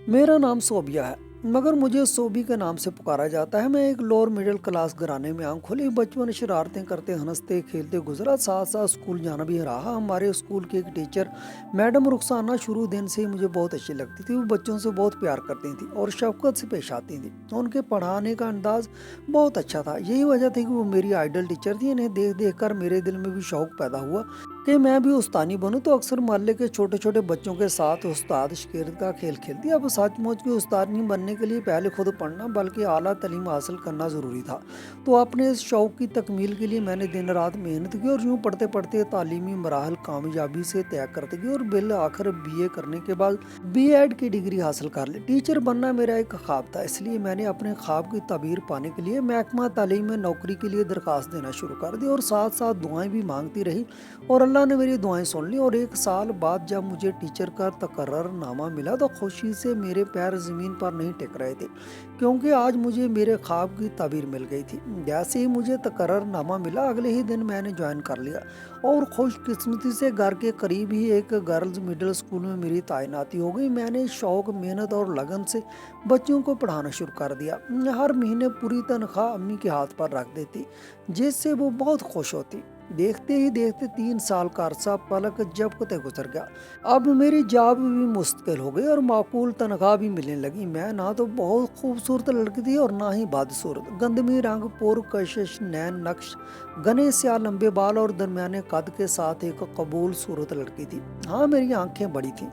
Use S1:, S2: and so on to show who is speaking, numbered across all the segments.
S1: मेरा नाम सोबिया है, मगर मुझे सोबी के नाम से पुकारा जाता है। मैं एक लोअर मिडिल क्लास घराने में आंख खोली बचपन शरारतें करते हंसते खेलते गुजरा। साथ साथ स्कूल जाना भी रहा। हमारे स्कूल की एक टीचर मैडम रुखसाना शुरू दिन से ही मुझे बहुत अच्छी लगती थी। वो बच्चों से बहुत प्यार करती थी और शफकत से पेश आती थी। उनके पढ़ाने का अंदाज बहुत अच्छा था। यही वजह थी कि वो मेरी आइडल टीचर थी। इन्हें देख देख कर मेरे दिल में भी शौक पैदा हुआ कि मैं भी उस्तानी बनूं। तो अक्सर मोहल्ले के छोटे छोटे बच्चों के साथ उस्ताद शिगिर्द का खेल खेलती। अब सचमुच की उस्ताद नहीं बनने के लिए पहले खुद पढ़ना बल्कि आला तालीम हासिल करना ज़रूरी था। तो अपने इस शौक़ की तकमील के लिए मैंने दिन रात मेहनत की और यूँ पढ़ते पढ़ते तालीमी मराहल कामयाबी से तय करते गए और बिल आखिर BA करने के बाद B.Ed की डिग्री हासिल कर ली। टीचर बनना मेरा एक ख्वाब था, इसलिए मैंने अपने ख्वाब की ताबीर पाने के लिए महकमा तालीम में नौकरी के लिए दरख्वास्त देना शुरू कर दी और साथ साथ दुआएं भी मांगती रही और अल्लाह ने मेरी दुआएं सुन ली। और एक साल बाद जब मुझे टीचर का तकर्ररनामा मिला तो खुशी से मेरे पैर ज़मीन पर नहीं टिक रहे थे, क्योंकि आज मुझे मेरे ख्वाब की ताबीर मिल गई थी। जैसे ही मुझे तकर्ररनामा मिला अगले ही दिन मैंने ज्वाइन कर लिया और खुशकिस्मती से घर के करीब ही एक गर्ल्स मिडिल स्कूल में मेरी तैनाती हो गई। मैंने शौक मेहनत और लगन से बच्चों को पढ़ाना शुरू कर दिया। हर महीने पूरी तनख्वाह अम्मी के हाथ पर रख देती, जिससे वो बहुत खुश होती। देखते ही देखते 3 साल का अरसा पलक झपकते गुजर गया। अब मेरी जॉब भी मुश्किल हो गई और माकूल तनख्वाह भी मिलने लगी। मैं ना तो बहुत खूबसूरत लड़की थी और ना ही बदसूरत। गंदमी रंग, पुरकशिश नैन नक्श, घने स्याह लंबे बाल और दरमियाने कद के साथ एक कबूल सूरत लड़की थी। हाँ, मेरी आंखें बड़ी थी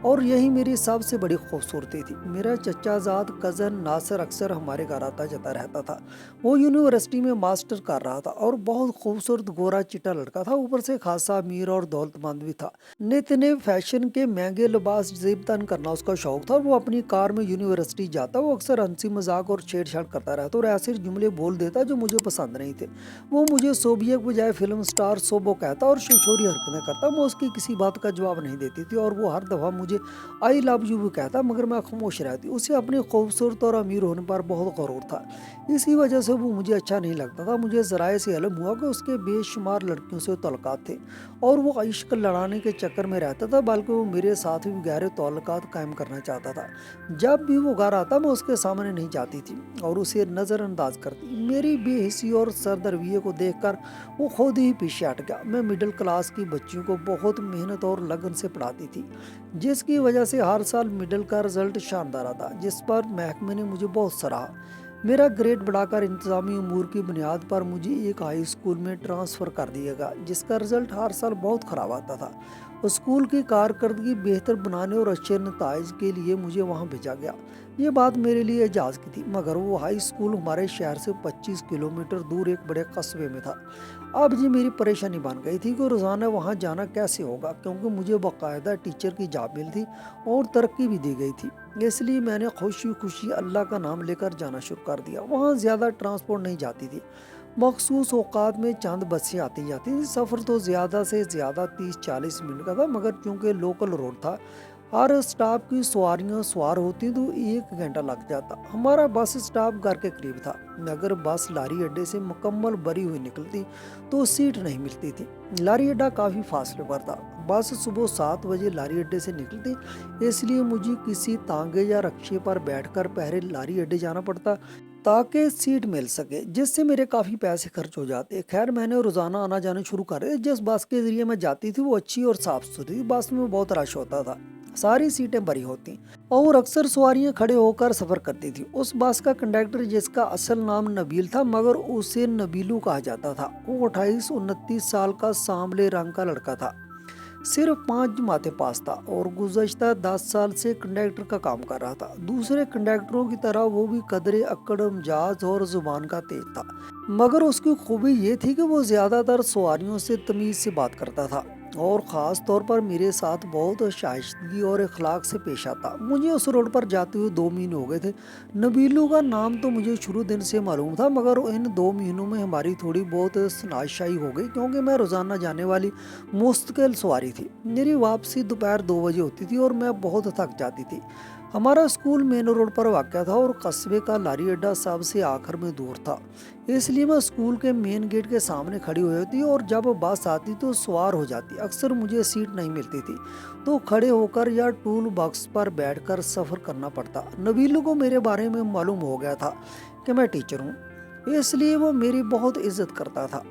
S1: और यही मेरी सबसे बड़ी खूबसूरती थी। मेरा चचाजाद कज़न नासिर अक्सर हमारे घर आता जाता रहता था। वो यूनिवर्सिटी में मास्टर कर रहा था और बहुत खूबसूरत गोरा चिट्टा लड़का था। ऊपर से खासा अमीर और दौलतमंद भी था। नित नए फैशन के महंगे लिबास जेब तन करना उसका शौक था। वो अपनी कार में यूनिवर्सिटी जाता। वो अक्सर हंसी मजाक और छेड़छाड़ करता रहता और ऐसे जुमले बोल देता जो मुझे पसंद नहीं थे। वो मुझे सोबिया के बजाय फिल्म स्टार सोबो कहता और शिशोरी हरकतें करता। मैं उसकी किसी बात का जवाब नहीं देती थी और वो हर दफ़ा मुझे आई लव यू भी कहता, मगर मैं खामोश रहती। उसे अपनी खूबसूरत और अमीर होने पर बहुत गरूर था। इसी वजह से वो मुझे अच्छा नहीं लगता था। मुझे ज़राए से इल्म हुआ कि उसके बेशुमार लड़कियों से तल्लुकात थे और वो इश्क लड़ाने के चक्कर में रहता था, बल्कि वो मेरे साथ भी गहरे तल्लुकात कायम करना चाहता था। जब भी वो घर आता मैं उसके सामने नहीं जाती थी और उसे नज़रअंदाज करती। मेरी बेहिसी और सरदरविये को देखकर वो खुद ही पीछे हट गया। मैं मिडिल क्लास की बच्चियों को बहुत मेहनत और लगन से पढ़ाती थी, जिसकी वजह से हर साल मिडिल का रिजल्ट शानदार आता, जिस पर महकमे ने मुझे बहुत सराहा। मेरा ग्रेड बढ़ाकर इंतजामी उमूर की बुनियाद पर मुझे एक हाई स्कूल में ट्रांसफ़र कर दिया गया, जिसका रिजल्ट हर साल बहुत ख़राब आता था। स्कूल की कारकर्दगी बेहतर बनाने और अच्छे नताइज के लिए मुझे वहाँ भेजा गया। ये बात मेरे लिए एजाज़ की थी, मगर वो हाई स्कूल हमारे शहर से 25 किलोमीटर दूर एक बड़े कस्बे में था। अब जी मेरी परेशानी बन गई थी कि रोज़ाना वहाँ जाना कैसे होगा, क्योंकि मुझे बाकायदा टीचर की जॉब मिली थी और तरक्की भी दी गई थी। इसलिए मैंने खुशी खुशी अल्लाह का नाम लेकर जाना शुरू कर दिया। वहाँ ज़्यादा ट्रांसपोर्ट नहीं जाती थी। मखसूस औकात में चंद बसें आती जाती थी। सफ़र तो ज़्यादा से ज़्यादा 30-40 मिनट का था, मगर चूँकि लोकल रोड था, हर स्टॉप की सवारियां सवार होती तो 1 घंटा लग जाता। हमारा बस स्टॉप घर के करीब था। अगर बस लारी अड्डे से मुकम्मल भरी हुई निकलती तो सीट नहीं मिलती थी। लारी अड्डा काफ़ी फासले पर था। बस सुबह 7 बजे लारी अड्डे से निकलती, इसलिए मुझे किसी तांगे या रक्शे पर बैठकर पहले लारी अड्डे जाना पड़ता ताकि सीट मिल सके, जिससे मेरे काफ़ी पैसे खर्च हो जाते। खैर, मैंने रोज़ाना आना जाना शुरू कर दिया। जिस बस के ज़रिए मैं जाती थी वो अच्छी और साफ़ सुथरी थी। बस में बहुत रश होता था, सारी सीटें भरी होती और अक्सर सवारियां खड़े होकर सफ़र करती थी। उस बस का कंडक्टर, जिसका असल नाम नबील था मगर उसे नबीलू कहा जाता था, वो 28-29 साल का सांवले रंग का लड़का था। सिर्फ 5 जमातें पास था और गुज़श्ता 10 साल से कंडक्टर का काम कर रहा था। दूसरे कंडक्टरों की तरह वो भी कदरे अक्कड़ मिजाज और जुबान का तेज था, मगर उसकी खूबी ये थी कि वो ज़्यादातर सवारियों से तमीज़ से बात करता था और ख़ास तौर पर मेरे साथ बहुत शाइस्तगी और अखलाक से पेश आता। मुझे उस रोड पर जाते हुए 2 महीने हो गए थे। नबीलू का नाम तो मुझे शुरू दिन से मालूम था, मगर इन 2 महीनों में हमारी थोड़ी बहुत शनाख्त हो गई, क्योंकि मैं रोज़ाना जाने वाली मुस्तकिल सवारी थी। मेरी वापसी दोपहर 2 बजे होती थी और मैं बहुत थक जाती थी। हमारा स्कूल मेन रोड पर वाक़या था और कस्बे का लारी अड्डा सबसे आखिर में दूर था। इसलिए मैं स्कूल के मेन गेट के सामने खड़ी हुई होती और जब बस आती तो सवार हो जाती। अक्सर मुझे सीट नहीं मिलती थी तो खड़े होकर या टूल बॉक्स पर बैठकर सफ़र करना पड़ता। नबीलू को मेरे बारे में मालूम हो गया था कि मैं टीचर हूँ, इसलिए वो मेरी बहुत इज्जत करता था।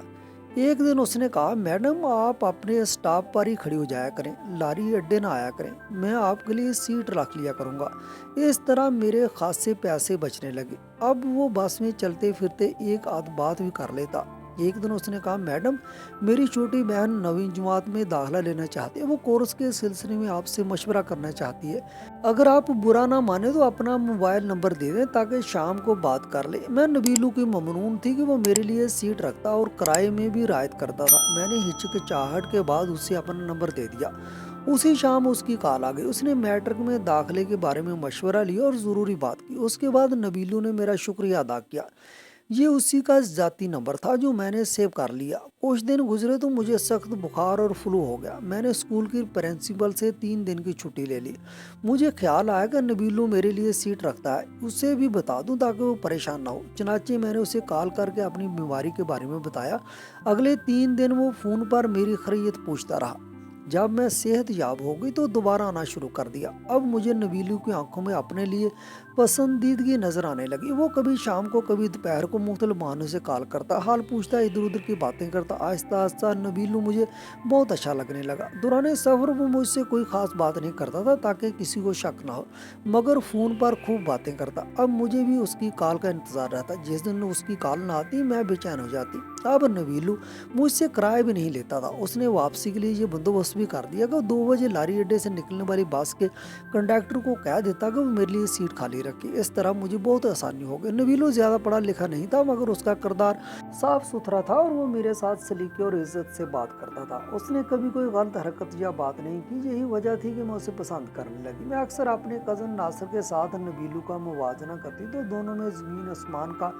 S1: एक दिन उसने कहा, मैडम आप अपने स्टॉप पर ही खड़ी हो जाया करें, लारी अड्डे ना आया करें, मैं आपके लिए सीट रख लिया करूँगा। इस तरह मेरे खासे पैसे बचने लगे। अब वो बस में चलते फिरते एक आध बात भी कर लेता। एक दिन उसने कहा, मैडम मेरी छोटी बहन 9वीं जमात में दाखिला लेना चाहती है, वो कोर्स के सिलसिले में आपसे मशवरा करना चाहती है। अगर आप बुरा ना माने तो अपना मोबाइल नंबर दे दें ताकि शाम को बात कर ले। मैं नबीलू की ममनून थी कि वो मेरे लिए सीट रखता और किराए में भी रियायत करता था। मैंने हिचकिचाहट के बाद उसे अपना नंबर दे दिया। उसी शाम उसकी कॉल आ गई। उसने मैट्रिक में दाखिले के बारे में मशवरा लिया और ज़रूरी बात की। उसके बाद नबीलू ने मेरा शुक्रिया अदा किया। ये उसी का ज़ाती नंबर था जो मैंने सेव कर लिया। कुछ दिन गुजरे तो मुझे सख्त बुखार और फ्लू हो गया। मैंने स्कूल की प्रिंसिपल से 3 दिन की छुट्टी ले ली। मुझे ख्याल आया कि नबीलू मेरे लिए सीट रखता है, उसे भी बता दूं ताकि वो परेशान ना हो। चनाचे मैंने उसे कॉल करके अपनी बीमारी के बारे में बताया। अगले 3 दिन वो फ़ोन पर मेरी खैरियत पूछता रहा। जब मैं सेहत याब हो गई तो दोबारा आना शुरू कर दिया। अब मुझे नबीलू की आंखों में अपने लिए पसंदीदगी नजर आने लगी। वो कभी शाम को कभी दोपहर को मुख्तलिफ बहानों से कॉल करता, हाल पूछता, इधर उधर की बातें करता। आहिस्ता आहिस्ता नबीलू मुझे बहुत अच्छा लगने लगा। दौरान सफ़र वो मुझसे कोई ख़ास बात नहीं करता था ताकि किसी को शक ना हो, मगर फ़ोन पर खूब बातें करता। अब मुझे भी उसकी कॉल का इंतज़ार रहता। जिस दिन उसकी कॉल ना आती मैं बेचैन हो जाती। अब नबीलू मुझसे किराया भी नहीं लेता था। उसने वापसी के लिए ये बंदोबस्त भी कर दिया कि 2 बजे लारी अड्डे से निकलने वाली बस के कंडक्टर को कह देता कि वो मेरे लिए सीट खाली रखे। इस तरह मुझे बहुत आसानी हो गई। नबीलू ज़्यादा पढ़ा लिखा नहीं था मगर उसका किरदार साफ सुथरा था और वो मेरे साथ सलीके और इज्जत से बात करता था। उसने कभी कोई गलत हरकत या बात नहीं की। यही वजह थी कि मैं उसे पसंद करने लगी। मैं अक्सर अपने कज़न नासिर के साथ नबीलू का मुवाजना करती तो दोनों में ज़मीन आसमान का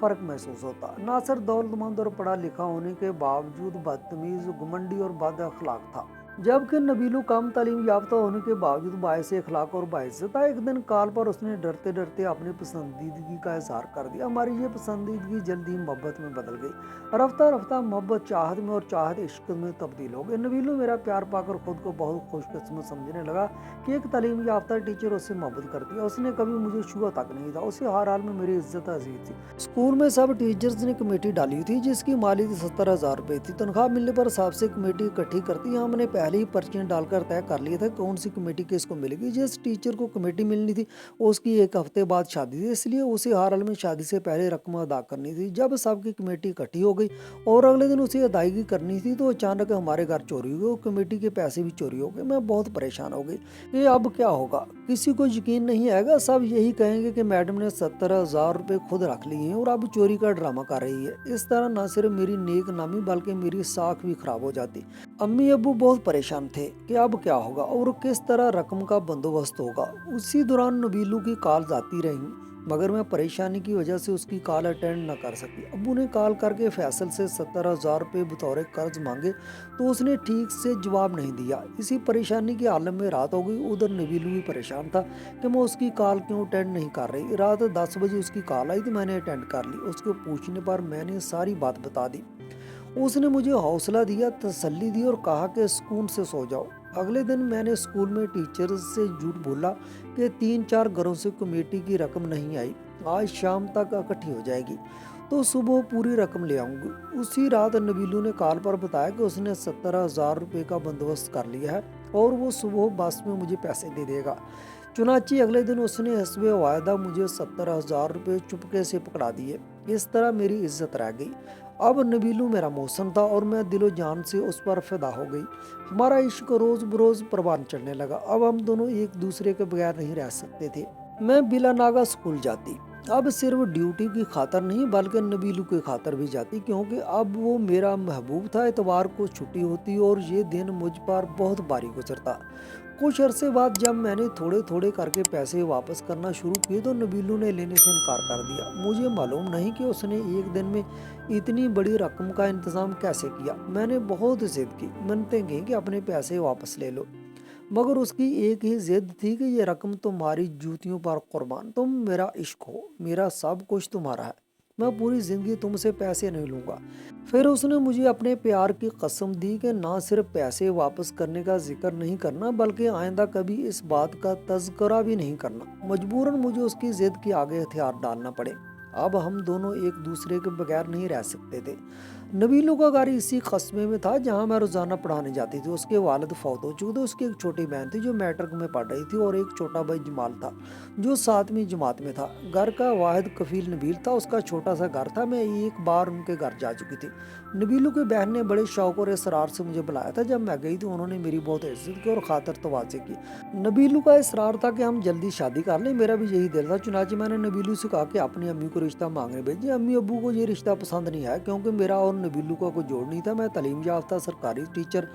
S1: फ़र्क महसूस होता। नासिर दौलतमंद और पढ़ा लिखा होने के बावजूद बदतमीज़, घमंडी और बद अखलाक था, जबकि नबीलू कम तालीम याफ्ता होने के बावजूद बाइस अखलाक और बाइज्जत था। एक दिन कॉल पर उसने डरते डरते अपनी पसंदीदगी का इजहार कर दिया। हमारी ये पसंदीदगी जल्दी ही मोहब्बत में बदल गई। रफ्ता रफ्ता मोहब्बत चाहत में और चाहत इश्क में तब्दील हो गई। नबीलू मेरा प्यार पाकर खुद को बहुत खुशकिस्मत समझने लगा कि एक तालीम याफ्ता टीचर उससे मोहब्बत करती है। उसने कभी मुझे छुआ तक नहीं था। उसे हर हाल में मेरी इज्जत अजीज थी। स्कूल में सब टीचर्स ने कमेटी डाली थी जिसकी मालियत 70,000 रुपये थी। तनख्वाह मिलने पर सबसे कमेटी इकट्ठी करती। हमने पहले ही पर्चियाँ डालकर तय कर लिया था कौन सी कमेटी किसको मिलेगी। जिस टीचर को कमेटी मिलनी थी उसकी 1 हफ्ते बाद शादी थी, इसलिए उसे हर हाल में शादी से पहले रकम अदा करनी थी। जब सबकी कमेटी इकट्ठी हो गई और अगले दिन उसे अदायगी करनी थी तो अचानक हमारे घर चोरी हो गई और कमेटी के पैसे भी चोरी हो गए। मैं बहुत परेशान हो गई। ये अब क्या होगा? किसी को यकीन नहीं आएगा। सब यही कहेंगे कि मैडम ने 70,000 रुपये खुद रख लिए हैं और अब चोरी का ड्रामा कर रही है। इस तरह न सिर्फ मेरी नेक नामी बल्कि मेरी साख भी खराब हो जाती। अम्मी अब्बू बहुत परेशान थे कि अब क्या होगा और किस तरह रकम का बंदोबस्त होगा। उसी दौरान नबीलू की कॉल आती रही मगर मैं परेशानी की वजह से उसकी कॉल अटेंड न कर सकी। अब्बू ने कॉल करके फैसल से 70,000 रुपये बतौर कर्ज मांगे तो उसने ठीक से जवाब नहीं दिया। इसी परेशानी के आलम में रात हो गई। उधर नबीलू भी परेशान था कि मैं उसकी कॉल क्यों अटेंड नहीं कर रही। रात 10 बजे उसकी कॉल आई तो मैंने अटेंड कर ली। उसको पूछने पर मैंने सारी बात बता दी। उसने मुझे हौसला दिया, तसल्ली दी और कहा कि सुकून से सो जाओ। अगले दिन मैंने स्कूल में टीचर से झूठ बोला कि 3-4 घरों से कमेटी की रकम नहीं आई, आज शाम तक इकट्ठी हो जाएगी तो सुबह पूरी रकम ले आऊँगी। उसी रात नबीलू ने कॉल पर बताया कि उसने 70,000 रुपये का बंदोबस्त कर लिया है और वो सुबह बस में मुझे पैसे दे देगा। चुनाची अगले दिन उसने हस्बे वायदा मुझे 70,000 रुपये चुपके से पकड़ा दिए। इस तरह मेरी इज्जत रह गई। अब नबीलू मेरा मौसम था और मैं दिलो जान से उस पर फिदा हो गई। हमारा इश्क रोज़ बरोज़ परवान चढ़ने लगा। अब हम दोनों एक दूसरे के बगैर नहीं रह सकते थे। मैं बिला नागा स्कूल जाती, अब सिर्फ ड्यूटी की खातर नहीं बल्कि नबीलू की खातर भी जाती, क्योंकि अब वो मेरा महबूब था। इतवार को छुट्टी होती और ये दिन मुझ पर बहुत भारी गुजरता। कुछ अरसे बाद जब मैंने थोड़े थोड़े करके पैसे वापस करना शुरू किए तो नबीलू ने लेने से इनकार कर दिया। मुझे मालूम नहीं कि उसने एक दिन में इतनी बड़ी रकम का इंतज़ाम कैसे किया। मैंने बहुत जिद की, मिन्नतें की कि अपने पैसे वापस ले लो। मगर उसकी एक ही जिद थी कि ये रकम तुम्हारी जूतियों पर कुर्बान, तुम मेरा इश्क हो, मेरा सब कुछ तुम्हारा है, मैं पूरी जिंदगी तुमसे पैसे नहीं लूंगा। फिर उसने मुझे अपने प्यार की कसम दी कि ना सिर्फ पैसे वापस करने का जिक्र नहीं करना बल्कि आइंदा कभी इस बात का तज़किरा भी नहीं करना। मजबूरन मुझे उसकी जिद के आगे हथियार डालना पड़े। अब हम दोनों एक दूसरे के बगैर नहीं रह सकते थे। नबीलू का घर इसी कस्बे में था जहां मैं रोजाना पढ़ाने जाती थी। उसके वालिद फौत हो चुके थे। उसकी एक छोटी बहन थी जो मैट्रिक में पढ़ रही थी और एक छोटा भाई जमाल था जो 7वीं जमात में था। घर का वाहिद कफील नबील था। उसका छोटा सा घर था। मैं एक बार उनके घर जा चुकी थी। नबीलू की बहन ने बड़े शौक और इसरार से मुझे बुलाया था। जब मैं गई तो उन्होंने मेरी बहुत इज्जत की और खातर तवाज़े की। नबीलू का इसरार था कि हम जल्दी शादी कर लें। मेरा भी यही दिल था। चुनांचे मैंने नबीलू से कहा कि अपनी अम्मी को रिश्ता मांगने भेजिए। अम्मी अब्बू को ये रिश्ता पसंद नहीं आया क्योंकि मेरा और नबीलू का कोई जोड़ नहीं था। मैं तालीम याफ्ता सरकारी टीचर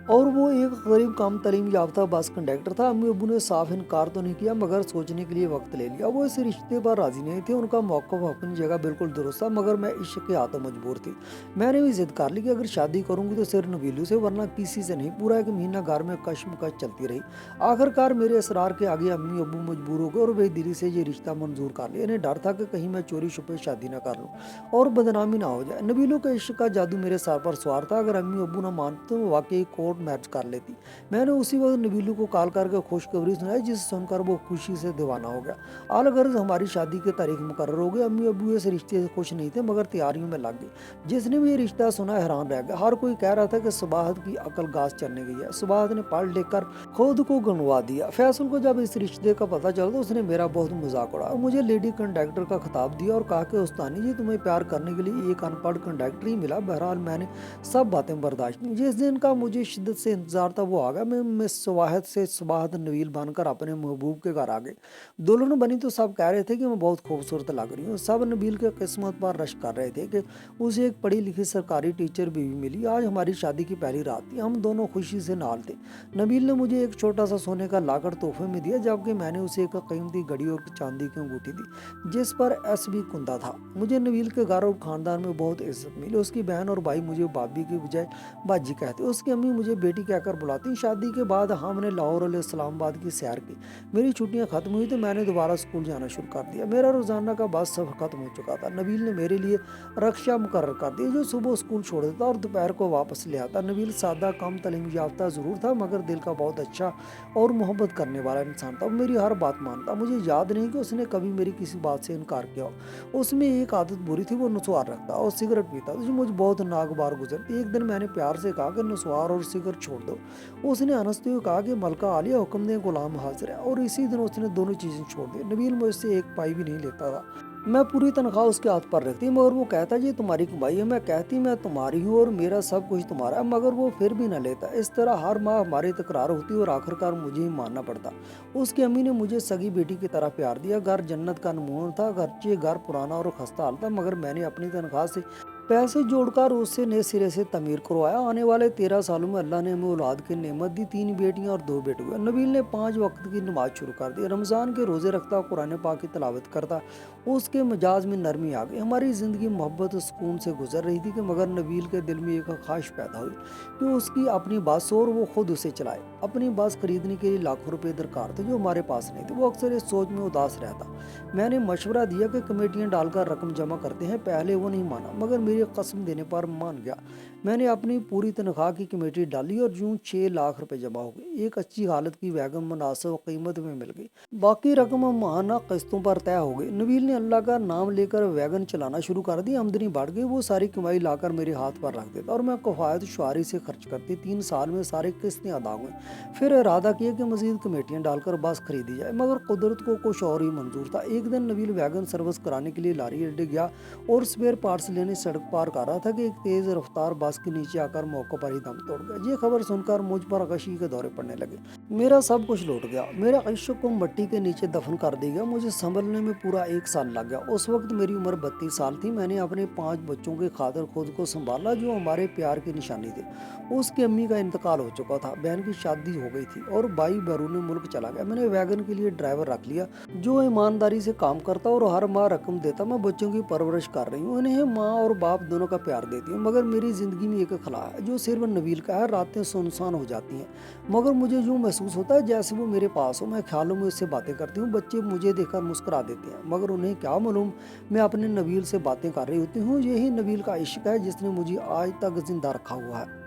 S1: और वो एक गरीब कम तालीम याफ्ता बस कंडक्टर था। अम्मी अब्बू ने साफ इनकार तो नहीं किया मगर सोचने के लिए वक्त ले लिया। वो इस रिश्ते पर राजी नहीं थे। उनका मौक़िफ़ अपनी जगह बिल्कुल दुरुस्त था मगर मैं इश्क के हाथों मजबूर थी। मैंने भी जिद कर ली कि अगर शादी करूंगी तो सिर्फ नबीलू से, वरना किसी से नहीं। पूरा एक महीना घर में कशमकश चलती रही। आखिरकार मेरे इसरार के आगे अम्मी अब्बू मजबूर हो गए और बेदिली से ये रिश्ता मंजूर कर लिया। इन्हें डर था कि कहीं मैं चोरी छुपे शादी ना कर लूँ और बदनामी ना हो जाए। नबीलू के इश्क का जादू मेरे सर पर सवार था। अगर अम्मी अब्बू ना मानते तो वाकई कोर्ट मैरिज कर लेती। मैंने उसी वक्त नबीलू को कॉल करके खुशखबरी सुनाई जिसे सुनकर वो खुशी से दीवाना हो गया। अलगर्ज हमारी शादी की तारीख मुकर्रर हो गई। अम्मी अब्बू इस रिश्ते से खुश नहीं थे मगर तैयारियों में लग गए। जिसने भी ये रिश्ता सुना हैरान रह गया। हर कोई कह रहा था कि सुबाहत की अकल घास चढ़ने गई है। सुबाहत ने पढ़ लिख कर खुद को गंवा दिया। फैसल को जब इस रिश्ते का पता चला तो उसने मेरा बहुत मजाक उड़ाया। मुझे लेडी कंडक्टर का खिताब दिया और कहा कि उस्तानी जी, तुम्हें प्यार करने के लिए एक अनपढ़ कंडक्टर ही मिला। बहरहाल मैंने सब बातें बर्दाश्त की। जिस दिन का मुझे शिद्दत से इंतजार था वो आ गया। मैं मिस सुबाहत से सुबाहत नवील बनकर अपने महबूब के घर आ गए। दुल्हन बनी तो सब कह रहे थे कि मैं बहुत खूबसूरत लग रही हूँ। सब नबील के किस्मत पर रश कर रहे थे कि उसे एक पढ़ी लिखी सरकारी टीचर बीवी मिली। आज हमारी शादी की पहली रात थी। हम दोनों खुशी से नाल थे। नबील ने मुझे एक छोटा सा सोने का लाकर तोहफे में दिया जबकि मैंने उसे एक कीमती घड़ी और चांदी की अंगूठी दी जिस पर SB कुंदा था। मुझे नबील के घर और खानदान में बहुत इज्जत मिली। उसकी बहन और भाई मुझे भाभी की बजाय बाजी कहते। उसकी अम्मी मुझे बेटी कहकर बुलाती। शादी के बाद हमने लाहौर और इस्लामाबाद की सैर की। मेरी छुट्टियां खत्म हुई तो मैंने दोबारा स्कूल जाना शुरू कर दिया। मेरा रोजाना का बस सफर खत्म हो चुका था। नबील ने मेरे लिए रक्षा मुकर्रर कर दी जो सुबह स्कूल छोड़ देता और दोपहर को वापस ले आता। नबील सादा कम तालीम याफ्ता जरूर था मगर दिल का बहुत अच्छा और मोहब्बत करने वाला इंसान था। वो मेरी हर बात मानता। मुझे याद नहीं कि उसने कभी मेरी किसी बात से इनकार किया हो। उसमें एक आदत बुरी थी, वो नस्वार रखता और सिगरेट पीता जो मुझे बहुत नागवार गुजरती। एक दिन मैंने प्यार से कहा कि नस्वार और सिगरेट छोड़ दो। उसने हंसते हुए कहा कि मलका आलिया हुक्म दे, गुलाम हाजिर है। और इसी दिन उसने दोनों चीजें छोड़ दी। नबील मुझसे एक पाई भी नहीं लेता था। मैं पूरी तनख्वाह उसके हाथ पर रखती मगर वो कहता जी तुम्हारी कमाई है। मैं कहती मैं तुम्हारी हूँ और मेरा सब कुछ तुम्हारा है मगर वो फिर भी न लेता। इस तरह हर माह हमारी तकरार होती और आखिरकार मुझे ही मानना पड़ता। उसकी अम्मी ने मुझे सगी बेटी की तरह प्यार दिया। घर जन्नत का नमूना था। घर पुराना और खस्ता हाल था मगर मैंने अपनी तनख्वाह से पैसे जोड़कर उससे नए सिरे से तमीर करवाया। आने वाले 13 सालों में अल्लाह ने हमें औलाद की नेमत दी। 3 बेटियां और 2 बेटे हुए। नबील ने 5 वक्त की नमाज शुरू कर दी। रमज़ान के रोज़े रखता, कुरान पाक की तिलावत करता। उसके मिजाज में नरमी आ गई। हमारी ज़िंदगी मोहब्बत और सुकून से गुजर रही थी कि मगर नबील के दिल में एक ख्वाहिश पैदा हुई कि उसकी अपनी बस हो और वो खुद उसे चलाए। अपनी बस खरीदने के लिए लाखों रुपए दरकार थे जो हमारे पास नहीं थे। वो अक्सर इस सोच में उदास रहता। मैंने मशवरा दिया कि कमेटियाँ डालकर रकम जमा करते हैं। पहले वो नहीं माना मगर मेरी कसम देने पर मान गया। मैंने अपनी पूरी तनख्वाह की कमेटी डाली और यूं 6 लाख रुपए जमा हो गए। एक अच्छी हालत की वैगन मुनासिब कीमत में मिल गई। बाकी रकम माहाना किस्तों पर तय हो गई। नबील ने अल्लाह का नाम लेकर वैगन चलाना शुरू कर दी। आमदनी बढ़ गई। वो सारी कमाई लाकर मेरे हाथ पर रख देता और मैं कफायत शुआरी से खर्च करती। 3 साल में सारी किस्तें अदा हुई। फिर इरादा किया कि मजीद कमेटियाँ डालकर बस खरीदी जाए मगर कुदरत को कुछ और ही मंजूर था। एक दिन नबील वैगन सर्विस कराने के लिए लारी अड्डे गया और स्पेयर पार्ट्स लेने सड़क पार कर रहा था कि एक तेज रफ्तार बस के नीचे आकर मौके पर ही दम तोड़ गया। ये खबर सुनकर मुझ पर गशी के दौरे पड़ने लगे। मेरा सब कुछ लौट गया। मेरा इश्क को मिट्टी के नीचे दफन कर दिया गया। मुझे संभलने में पूरा 1 साल लग गया। उस वक्त मेरी उम्र 32 साल थी। मैंने अपने 5 बच्चों के खातिर खुद को संभाला जो हमारे प्यार की निशानी थे। उसकी अम्मी का इंतकाल हो चुका था। बहन की शादी हो गई थी और भाई बैरून मुल्क चला गया। मैंने वैगन के लिए ड्राइवर रख लिया जो ईमानदारी से काम करता और हर माह रकम देता। मैं बच्चों की परवरिश कर रही हूँ। उन्हें माँ और बाप दोनों का प्यार देती हूँ मगर मेरी जिंदगी में एक खला है जो सिर्फ नबील का है। रातें सुनसान हो जाती हैं मगर मुझे यूँ महसूस होता है जैसे वो मेरे पास हो। मैं ख्यालों में उससे बातें करती हूँ, बच्चे मुझे देखकर मुस्कुरा देते हैं, मगर उन्हें क्या मालूम मैं अपने नबील से बातें कर रही होती हूँ। यही नबील का इश्क है जिसने मुझे आज तक जिंदा रखा हुआ है।